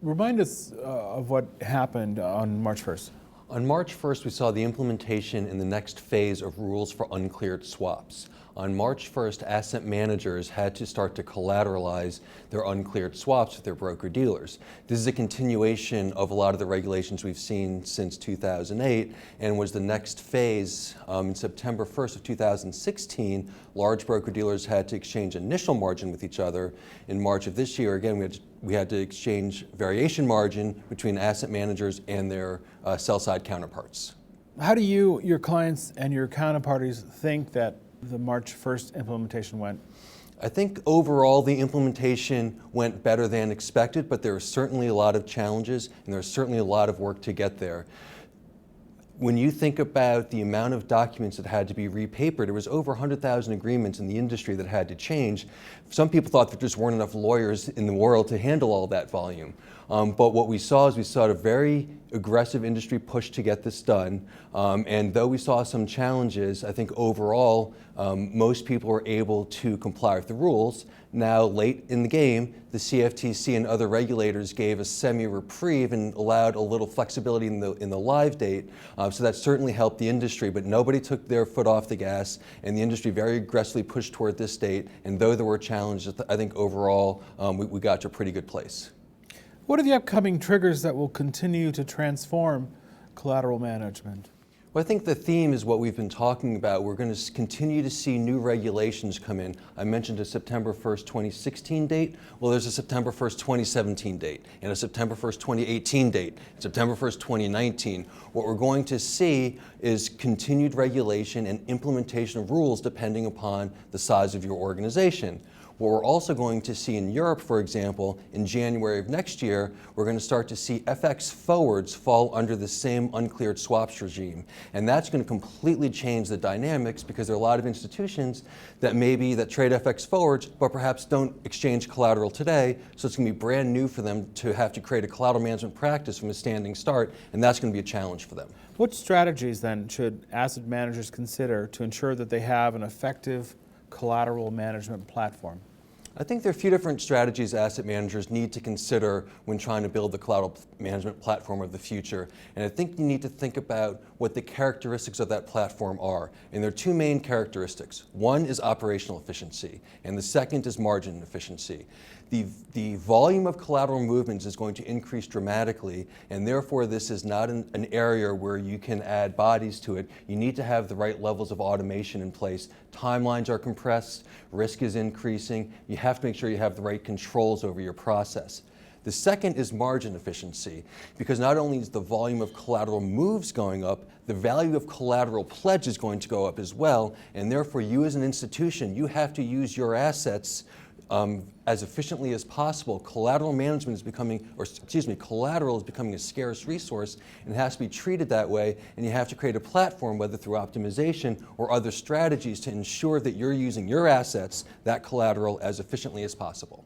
Remind us of what happened on March 1st. On March 1st, we saw the implementation in the next phase of rules for uncleared swaps. On March 1st, asset managers had to start to collateralize their uncleared swaps with their broker-dealers. This is a continuation of a lot of the regulations we've seen since 2008 and was the next phase. In September 1st of 2016, large broker-dealers had to exchange initial margin with each other. In March of this year, again, we had to exchange variation margin between asset managers and their sell-side counterparts. How do you, your clients, and your counterparties think that the March 1st implementation went? I think overall the implementation went better than expected, but there are certainly a lot of challenges and there's certainly a lot of work to get there. When you think about the amount of documents that had to be repapered, there was over 100,000 agreements in the industry that had to change. Some people thought that there just weren't enough lawyers in the world to handle all that volume. But what we saw is we saw a very aggressive industry push to get this done. And though we saw some challenges, I think overall most people were able to comply with the rules. Now, late in the game, the CFTC and other regulators gave a semi-reprieve and allowed a little flexibility in the live date. So that certainly helped the industry, but nobody took their foot off the gas, and the industry very aggressively pushed toward this date. And though there were challenges, I think overall we got to a pretty good place. What are the upcoming triggers that will continue to transform collateral management? Well, I think the theme is what we've been talking about. We're going to continue to see new regulations come in. I mentioned a September 1st, 2016 date. Well, there's a September 1st, 2017 date, and a September 1st, 2018 date, September 1st, 2019. What we're going to see is continued regulation and implementation of rules depending upon the size of your organization. What we're also going to see in Europe, for example, in January of next year, we're going to start to see FX forwards fall under the same uncleared swaps regime. And that's going to completely change the dynamics because there are a lot of institutions that trade FX forwards, but perhaps don't exchange collateral today. So it's going to be brand new for them to have to create a collateral management practice from a standing start, and that's going to be a challenge for them. What strategies then should asset managers consider to ensure that they have an effective collateral management platform? I think there are a few different strategies asset managers need to consider when trying to build the collateral management platform of the future. And I think you need to think about what the characteristics of that platform are. And there are two main characteristics. One is operational efficiency, and the second is margin efficiency. The volume of collateral movements is going to increase dramatically, and therefore this is not an area where you can add bodies to it. You need to have the right levels of automation in place. Timelines are compressed, risk is increasing. You have to make sure you have the right controls over your process. The second is margin efficiency, because not only is the volume of collateral moves going up, the value of collateral pledge is going to go up as well, and therefore you as an institution, you have to use your assets as efficiently as possible. Collateral management is becoming, collateral is becoming a scarce resource and it has to be treated that way, and you have to create a platform, whether through optimization or other strategies, to ensure that you're using your assets, that collateral, as efficiently as possible.